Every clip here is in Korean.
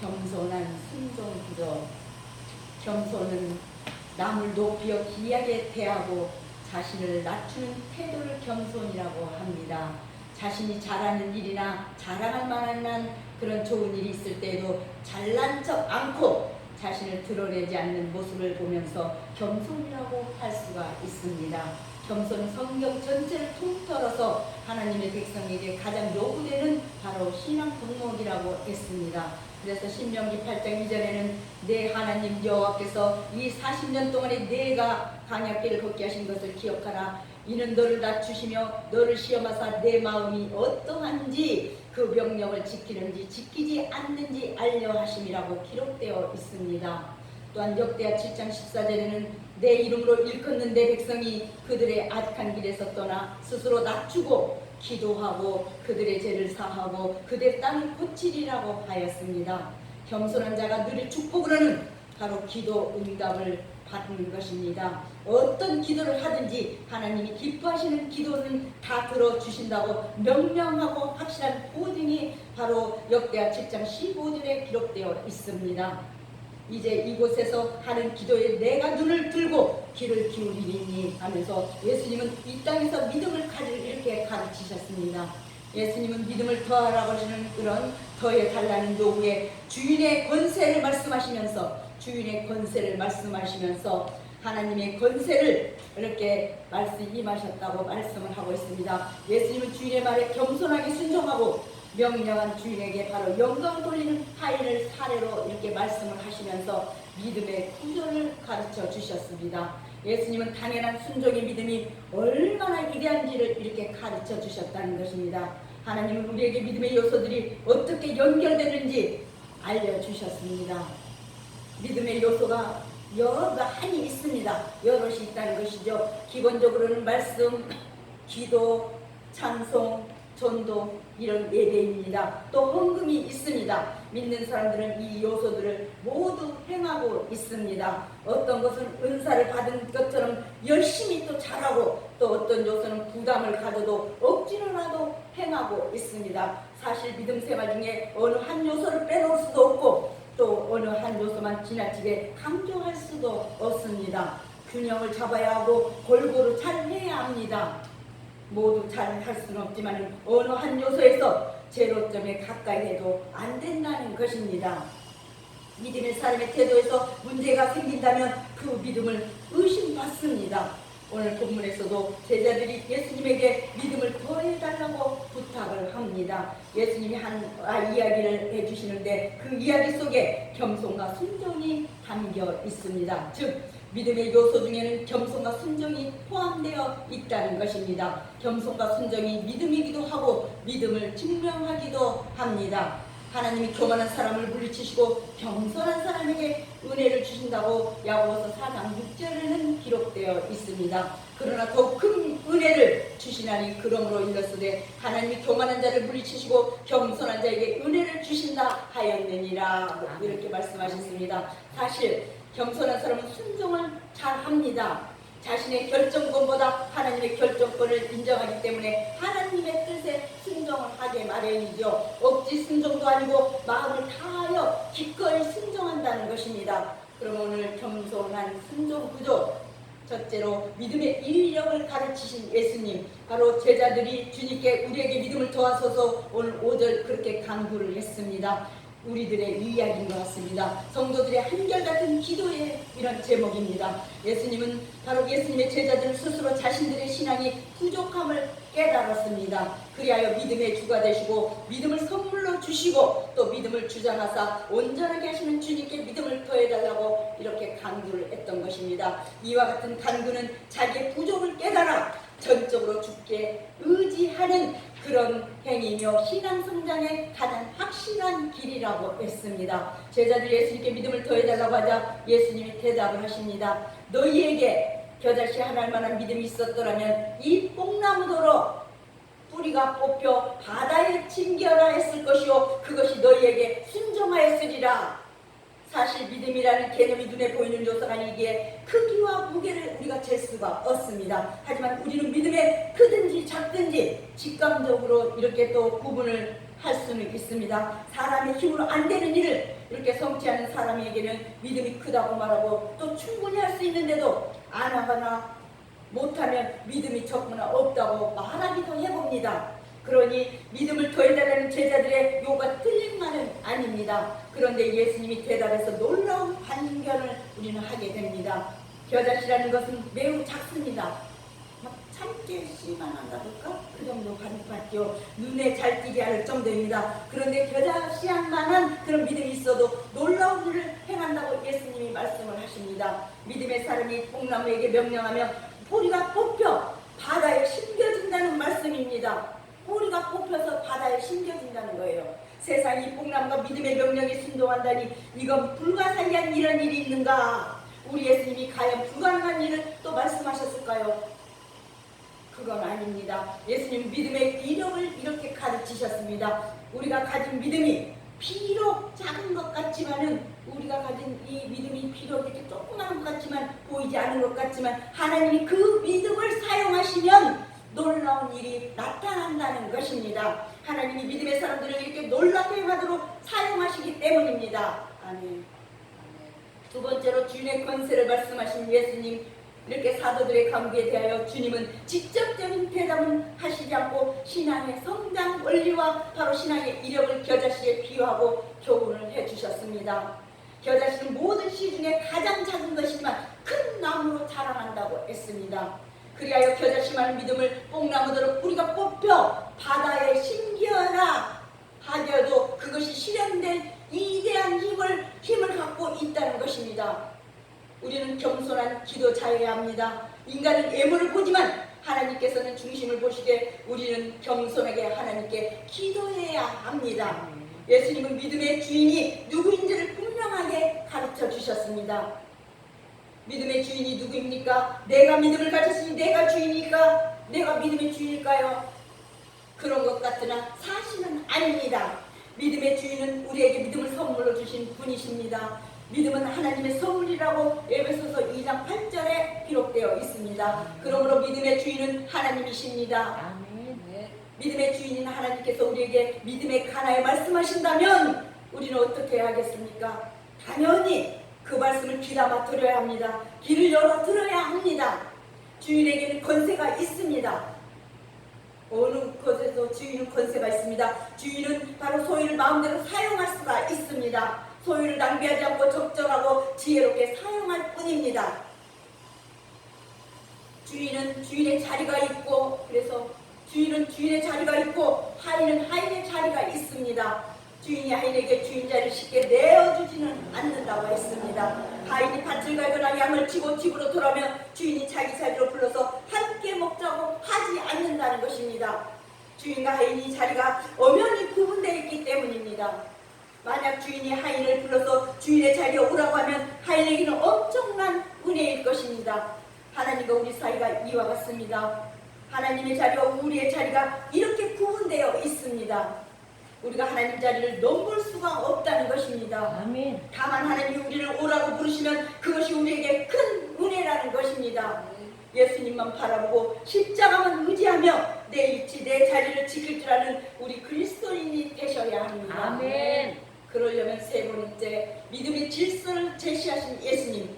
겸손한 순종구조. 겸손은 남을 높여 귀하게 대하고 자신을 낮추는 태도를 겸손이라고 합니다. 자신이 잘하는 일이나 자랑할 만한 그런 좋은 일이 있을 때에도 잘난 척 않고 자신을 드러내지 않는 모습을 보면서 겸손이라고 할 수가 있습니다. 겸손은 성경 전체를 통틀어서 하나님의 백성에게 가장 요구되는 바로 신앙 덕목이라고 했습니다. 그래서 신명기 8장 2절에는 내 하나님 여호와께서 이 40년 동안에 내가 광야길을 걷게 하신 것을 기억하라. 이는 너를 낮추시며 너를 시험하사 내 마음이 어떠한지 그 명령을 지키는지 지키지 않는지 알려 하심이라고 기록되어 있습니다. 또한 역대하 7장 14절에는 내 이름으로 일컫는 내 백성이 그들의 악한 길에서 떠나 스스로 낮추고 기도하고 그들의 죄를 사하고 그들의 땅을 고치리라고 하였습니다. 겸손한 자가 누릴 축복으로는 바로 기도 응답을 받는 것입니다. 어떤 기도를 하든지 하나님이 기뻐하시는 기도는 다 들어주신다고 명명하고 확실한 보증이 바로 역대하 7장 15절에 기록되어 있습니다. 이제 이곳에서 하는 기도에 내가 눈을 들고 귀를 기울이리니 하면서 예수님은 이 땅에서 믿음을 가질 이렇게 가르치셨습니다. 예수님은 믿음을 더하라고 하시는 그런 더해달라는 요구에 주인의 권세를 말씀하시면서 하나님의 권세를 이렇게 임하셨다고 말씀을 하고 있습니다. 예수님은 주인의 말에 겸손하게 순종하고 명령한 주인에게 바로 영광을 돌리는 하인을 사례로 이렇게 말씀을 하시면서 믿음의 구조를 가르쳐 주셨습니다. 예수님은 당연한 순종의 믿음이 얼마나 위대한지를 이렇게 가르쳐 주셨다는 것입니다. 하나님은 우리에게 믿음의 요소들이 어떻게 연결되는지 알려주셨습니다. 믿음의 요소가 여러 한이 있습니다. 여럿이 있다는 것이죠. 기본적으로는 말씀, 기도, 찬송, 전도 이런 예배입니다. 또 헌금이 있습니다. 믿는 사람들은 이 요소들을 모두 행하고 있습니다. 어떤 것은 은사를 받은 것처럼 열심히 또 잘하고 또 어떤 요소는 부담을 가져도 억지로라도 행하고 있습니다. 사실 믿음 생활 중에 어느 한 요소를 빼놓을 수도 없고 또 어느 한 요소만 지나치게 강조할 수도 없습니다. 균형을 잡아야 하고 골고루 잘 해야 합니다. 모두 잘 할 수는 없지만 어느 한 요소에서 제로점에 가까이 해도 안 된다는 것입니다. 믿음의 사람의 태도에서 문제가 생긴다면 그 믿음을 의심받습니다. 오늘 본문에서도 제자들이 예수님에게 믿음을 더해달라고 부탁을 합니다. 예수님이 한 이야기를 해주시는데 그 이야기 속에 겸손과 순종이 담겨 있습니다. 즉 믿음의 요소 중에는 겸손과 순종이 포함되어 있다는 것입니다. 겸손과 순종이 믿음이기도 하고 믿음을 증명하기도 합니다. 하나님이 교만한 사람을 물리치시고 겸손한 사람에게 은혜를 주신다고 야고보서 4장 6절에는 기록되어 있습니다. 그러나 더욱 큰 은혜를 주시나니 그러므로 일렀으되 하나님이 교만한 자를 물리치시고 겸손한 자에게 은혜를 주신다 하였느니라 이렇게 말씀하셨습니다. 사실 겸손한 사람은 순종을 잘합니다. 자신의 결정권보다 하나님의 결정권을 인정하기 때문에 하나님의 뜻에 순종을 하게 마련이죠. 억지 순종도 아니고 마음을 다하여 기꺼이 순종한다는 것입니다. 그럼 오늘 겸손한 순종 구조, 첫째로 믿음의 인력을 가르치신 예수님, 바로 제자들이 주님께 우리에게 믿음을 더하소서 오늘 5절 그렇게 강구를 했습니다. 우리들의 이야기인 것 같습니다. 성도들의 한결같은 기도의 이런 제목입니다. 예수님은 바로 예수님의 제자들 스스로 자신들의 신앙이 부족함을 깨달았습니다. 그리하여 믿음의 주가 되시고 믿음을 선물로 주시고 또 믿음을 주장하사 온전하게 하시는 주님께 믿음을 더해달라고 이렇게 간구를 했던 것입니다. 이와 같은 간구는 자기의 부족을 깨달아 전적으로 주께 의지하는 그런 행위이며 신앙 성장의 가장 확실한 길이라고 했습니다. 제자들이 예수님께 믿음을 더해달라고 하자 예수님이 대답을 하십니다. 너희에게 겨자씨 하나할 만한 믿음이 있었더라면 이 뽕나무도로 뿌리가 뽑혀 바다에 침겨라 했을 것이요 그것이 너희에게 순종하였으리라. 사실 믿음이라는 개념이 눈에 보이는 요소가 아니기에 크기와 무게를 우리가 잴 수가 없습니다. 하지만 우리는 믿음에 크든지 작든지 직감적으로 이렇게 또 구분을 할 수는 있습니다. 사람의 힘으로 안 되는 일을 이렇게 성취하는 사람에게는 믿음이 크다고 말하고 또 충분히 할 수 있는데도 안 하거나 못하면 믿음이 적거나 없다고 말하기도 해봅니다. 그러니 믿음을 더해달라는 제자들의 요구가 틀린 말은 아닙니다. 그런데 예수님이 대답해서 놀라운 반견을 우리는 하게 됩니다. 겨자씨라는 것은 매우 작습니다. 막 참깨 씨만 한다 볼까? 그 정도 반밖에요. 눈에 잘 띄게 할 정도입니다. 그런데 겨자씨만한 그런 믿음이 있어도 놀라운 일을 행한다고 예수님이 말씀을 하십니다. 믿음의 사람이 뽕나무에게 명령하며 뿌리가 뽑혀 바다에 심겨진다는 말씀입니다. 뿌리가 뽑혀서 바다에 심겨진다는 거예요. 세상이 뽕나무가 믿음의 명령에 순종한다니 이건 불가사의한 이런 일이 있는가? 우리 예수님이 과연 불가능한 일을 또 말씀하셨을까요? 그건 아닙니다. 예수님 믿음의 이력을 이렇게 가르치셨습니다. 우리가 가진 믿음이 비록 작은 것 같지만은 우리가 가진 이 믿음이 비록 이렇게 조그마한 것 같지만 보이지 않는 것 같지만 하나님이 그 믿음을 사용하시면 놀라운 일이 나타난다는 것입니다. 하나님이 믿음의 사람들을 이렇게 놀랍게 하도록 사용하시기 때문입니다. 아멘. 두 번째로 주님의 권세를 말씀하신 예수님, 이렇게 사도들의 관계에 대하여 주님은 직접적인 대답은 하시지 않고 신앙의 성장 원리와 바로 신앙의 이력을 겨자씨에 비유하고 교훈을 해주셨습니다. 겨자씨는 모든 씨 중에 가장 작은 것이지만 큰 나무로 자라난다고 했습니다. 그리하여 겨자씨만한 믿음을 뽕나무대로 뿌리가 뽑혀 바다에 심겨라 하여도 그것이 실현된 이대한 힘을 갖고 있다는 것입니다. 우리는 겸손한 기도자여야 합니다. 인간은 예물을 보지만 하나님께서는 중심을 보시되 우리는 겸손하게 하나님께 기도해야 합니다. 예수님은 믿음의 주인이 누구인지를 분명하게 가르쳐 주셨습니다. 믿음의 주인이 누구입니까? 내가 믿음을 가졌으니 내가 주인이니까 내가 믿음의 주인일까요? 그런 것 같으나 사실은 아닙니다. 믿음의 주인은 우리에게 믿음을 선물로 주신 분이십니다. 믿음은 하나님의 선물이라고 에베소서 2장 8절에 기록되어 있습니다. 그러므로 믿음의 주인은 하나님이십니다. 믿음의 주인인 하나님께서 우리에게 믿음의 가나에 말씀하신다면 우리는 어떻게 해야겠습니까? 당연히 그 말씀을 귀담아 들어야 합니다. 귀를 열어 들어야 합니다. 주인에게는 권세가 있습니다. 어느 것에서 주인은 권세가 있습니다. 주인은 바로 소유를 마음대로 사용할 수가 있습니다. 소유를 낭비하지 않고 적절하고 지혜롭게 사용할 뿐입니다. 주인은 주인의 자리가 있고, 그래서 주인은 주인의 자리가 있고 하인은 하인의 자리가 있습니다. 주인이 하인에게 주인 자리를 쉽게 내어주지는 않는다고 했습니다. 하인이 밭을 갈거나 양을 치고 집으로 돌아오면 주인이 자기 자리로 불러서 함께 먹자고 하지 않는다는 것입니다. 주인과 하인이 자리가 엄연히 구분되어 있기 때문입니다. 만약 주인이 하인을 불러서 주인의 자리에 오라고 하면 하인에게는 엄청난 은혜일 것입니다. 하나님과 우리 사이가 이와 같습니다. 하나님의 자리와 우리의 자리가 이렇게 구분되어 있습니다. 우리가 하나님 자리를 넘볼 수가 없다는 것입니다. 아멘. 다만 하나님이 우리를 오라고 부르시면 그것이 우리에게 큰 은혜라는 것입니다. 예수님만 바라보고 십자가만 의지하며 내 위치, 내 자리를 지킬 줄 아는 우리 그리스도인이 되셔야 합니다. 아멘. 그러려면 세 번째, 믿음의 질서를 제시하신 예수님.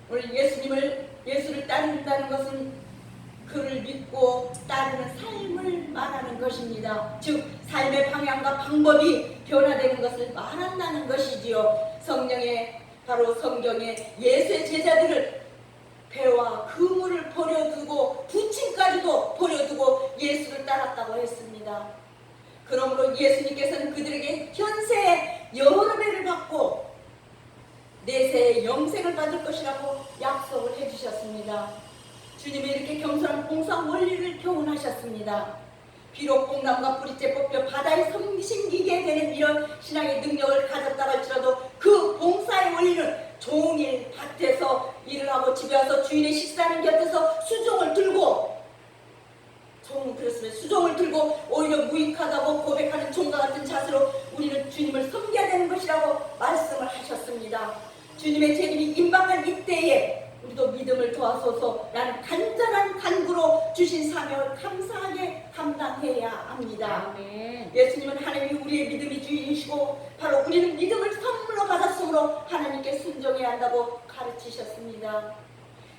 오늘 예수를 따른다는 것은 그를 믿고 따르는 삶을 말하는 것입니다. 즉 삶의 방향과 방법이 변화되는 것을 말한다는 것이지요. 바로 성경에 예수의 제자들을 배와 그물을 버려두고 부침까지도 버려두고 예수를 따랐다고 했습니다. 그러므로 예수님께서는 그들에게 현세에 여러 배를 받고 내세에 영생을 받을 것이라고 약속을 해주셨습니다. 주님이 이렇게 겸손한 봉사 원리를 교훈하셨습니다. 비록 뽕나무가 뿌리째 뽑혀 바다에 심기게 되는 이런 신앙의 능력을 가졌다 할지라도 그 봉사의 원리는 종일 밭에서 일을 하고 집에 와서 주인의 식사하는 곁에서 수종을 들고 수종을 들고 오히려 무익하다고 고백하는 종과 같은 자세로 우리는 주님을 섬겨야 되는 것이라고 말씀을 하셨습니다. 주님의 재림이 임박한 이때에 우리도 믿음을 도와소서 라는 간절한 간구로 주신 사명을 감사하게 감당해야 합니다. 아멘. 예수님은 하나님이 우리의 믿음이 주인이시고 바로 우리는 믿음을 선물로 충성으로 하나님께 순종해야 한다고 가르치셨습니다.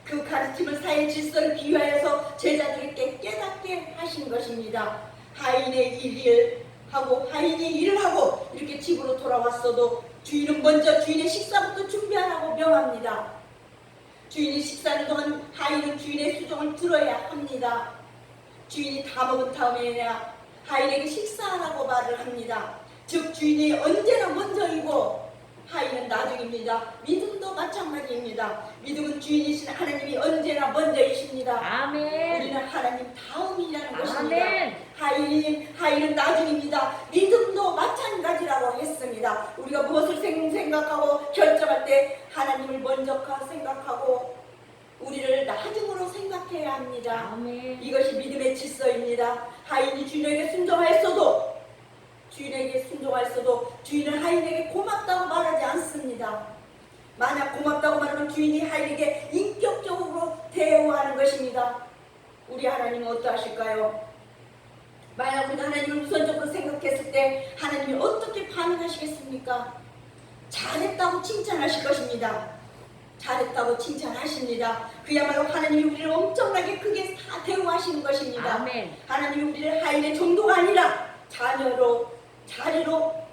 그 가르침을 사회 질서를 비유하여서 제자들에게 깨닫게 하신 것입니다. 하인의 일을 하고 이렇게 집으로 돌아왔어도 주인은 먼저 주인의 식사부터 준비하라고 명합니다. 주인이 식사하는 동안 하인은 주인의 수종을 들어야 합니다. 주인이 다 먹은 다음에야 하인에게 식사하라고 말을 합니다. 즉 주인이 언제나 먼저이고 하인은 나중입니다. 믿음도 마찬가지입니다. 믿음은 주인이신 하나님이 언제나 먼저이십니다. 아멘. 우리는 하나님 다음이라는 것입니다. 아멘. 하인은 나중입니다. 믿음도 마찬가지라고 했습니다. 우리가 무엇을 생각하고 결정할 때 하나님을 먼저 생각하고 우리를 나중으로 생각해야 합니다. 아멘. 이것이 믿음의 질서입니다. 하인이 주인에게 순종하였어도 주인은 하인에게 고맙다고 말하지 않습니다. 만약 고맙다고 말하면 주인이 하인에게 인격적으로 대우하는 것입니다. 우리 하나님은 어떠하실까요? 만약 우리가 하나님을 우선적으로 생각했을 때 하나님이 어떻게 반응하시겠습니까? 잘했다고 칭찬하실 것입니다. 잘했다고 칭찬하십니다. 그야말로 하나님이 우리를 엄청나게 크게 다 대우하시는 것입니다. 아멘. 하나님이 우리를 하인의 정도가 아니라 자리로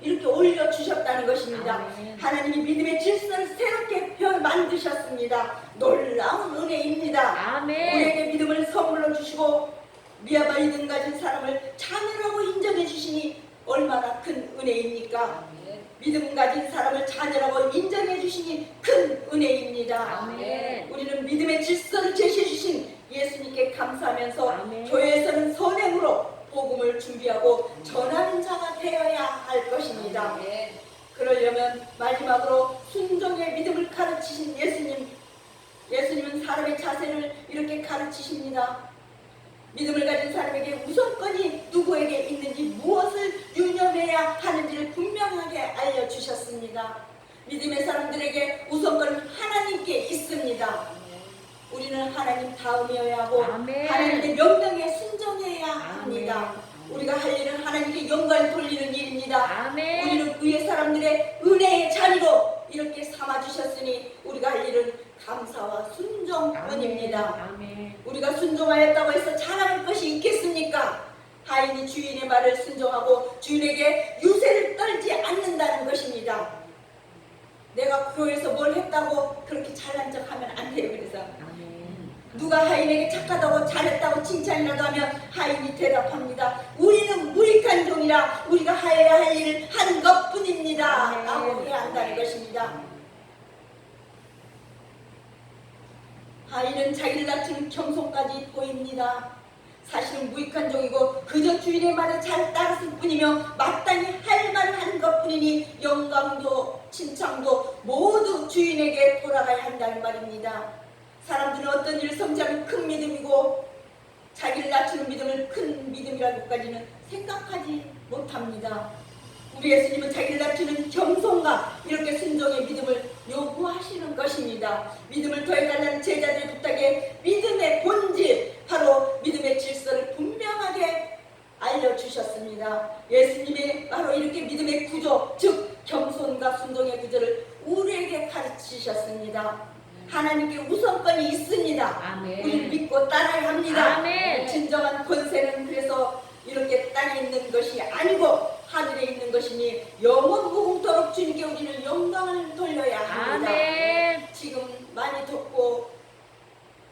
이렇게 올려주셨다는 것입니다. 아멘. 하나님이 믿음의 질서를 새롭게 만드셨습니다. 놀라운 은혜입니다. 아멘. 우리에게 믿음을 선물로 주시고 미아바 이등 가진 사람을 자녀라고 인정해 주시니 얼마나 큰 은혜입니까? 아멘. 믿음 가진 사람을 자녀라고 인정해 주시니 큰 은혜입니다. 아멘. 우리는 믿음의 질서를 제시해 주신 예수님께 감사하면서 아멘. 교회에서는 선행으로 복음을 준비하고 전하는 자가 되어야 할 것입니다. 아멘. 그러려면 마지막으로 순종의 믿음을 가르치신 예수님은 사람의 자세를 이렇게 가르치십니다. 믿음을 가진 사람에게 우선권이 누구에게 있는지 무엇을 유념해야 하는지를 분명하게 알려주셨습니다. 믿음의 사람들에게 우선권은 하나님께 있습니다. 우리는 하나님 다음이어야 하고 아멘. 하나님의 명령에 순종해야 합니다. 아멘. 우리가 할 일은 하나님께 영광을 돌리는 일입니다. 아멘. 우리는 의의 사람들의 은혜의 자리로 이렇게 삼아주셨으니 우리가 할 일은 감사와 순종뿐입니다. 아멘. 우리가 순종하였다고 해서 자랑할 것이 있겠습니까? 하인이 주인의 말을 순종하고 주인에게 유세를 떨지 않는다는 것입니다. 내가 교회에서 뭘 했다고 그렇게 잘난 척하면 안 돼요. 그래서 아멘. 누가 하인에게 착하다고 잘했다고 칭찬이라도 하면 하인이 대답합니다. 우리는 무익한 종이라 우리가 해야 할 일을 한 것뿐입니다. 라고 해야 한다는 것입니다. 하인은 자기를 낮추는 겸손까지 보입니다. 사실은 무익한 종이고 그저 주인의 말을 잘 따랐을 뿐이며 마땅히 할 말을 하는 것뿐이니 영광도 칭찬도 모두 주인에게 돌아가야 한다는 말입니다. 사람들은 어떤 일을 성취하면 큰 믿음이고 자기를 낮추는 믿음을 큰 믿음이라고까지는 생각하지 못합니다. 우리 예수님은 자기를 낮추는 겸손과 이렇게 순종의 믿음을 요구하시는 것입니다. 믿음을 더해달라는 제자들의 부탁에 믿음의 본질, 바로 믿음의 질서를 분명하게 알려주셨습니다. 예수님이 바로 이렇게 믿음의 구조, 즉 겸손과 순종의 구조를 우리에게 가르치셨습니다. 하나님께 우선권이 있습니다. 아멘. 우리를 믿고 따라야 합니다. 아멘. 진정한 권세는 그래서 이렇게 땅에 있는 것이 아니고 하늘에 있는 것이니 영원 무궁토록 주님께 우리는 영광을 돌려야 합니다. 아멘. 지금 많이 덥고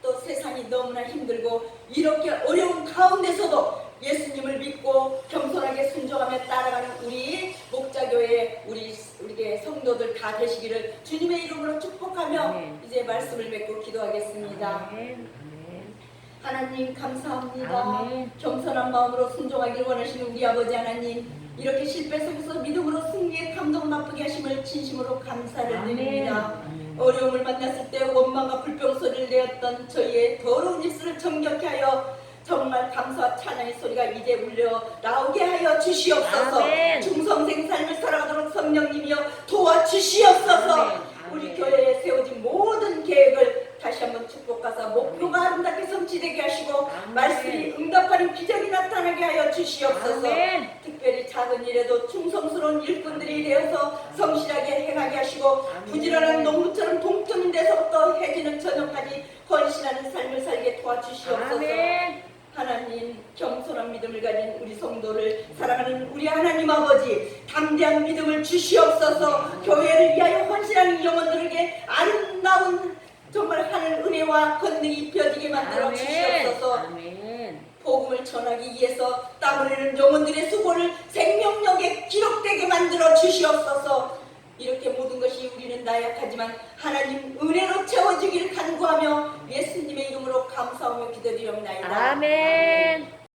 또 세상이 너무나 힘들고 이렇게 어려운 가운데서도 예수님을 믿고 겸손하게 순종하며 따라가는 우리 목자교회 우리의 성도들 다 되시기를 주님의 이름으로 축복하며 아멘. 이제 말씀을 맺고 기도하겠습니다. 아멘. 아멘. 하나님 감사합니다. 아멘. 겸손한 마음으로 순종하길 원하시는 우리 아버지 하나님, 이렇게 실패 속에서 믿음으로 승리의 감동 맛보게 하심을 진심으로 감사를 아멘. 드립니다. 아멘. 어려움을 만났을 때 원망과 불평소리를 내었던 저희의 더러운 입술을 정결케 하여 정말 감사와 찬양의 소리가 이제 울려 나오게 하여 주시옵소서. 아멘. 중성생 삶을 살아가도록 성령님이여 도와주시옵소서. 아멘. 우리 아멘. 교회에 세워진 모든 계획을 다시 한번 축복하사 목표가 아름답게 성취되게 하시고 아멘. 말씀이 응답하는 기적이 나타나게 하여 주시옵소서. 아멘. 특별히 작은 일에도 충성스러운 일꾼들이 되어서 성실하게 행하게 살게 하시고 부지런한 농부처럼 동토는 데서부터 해지는 저녁까지 헌신하는 삶을 살게 도와주시옵소서. 아멘. 하나님, 겸손한 믿음을 가진 우리 성도를 사랑하는 우리 하나님 아버지, 담대한 믿음을 주시옵소서. 교회를 위하여 헌신하는 영혼들에게 아름다운 정말 하늘 은혜와 권능이 입혀지게 만들어 주시옵소서. 아멘. 복음을 전하기 위해서 땀 흘리는 영혼들의 수고를 생명력에 기록되게 만들어 주시옵소서. 이렇게 모든 것이 우리는 나약하지만 하나님 은혜로 채워주기를 간구하며 예수님의 이름으로 감사하며 기도드리옵나이다. 아멘.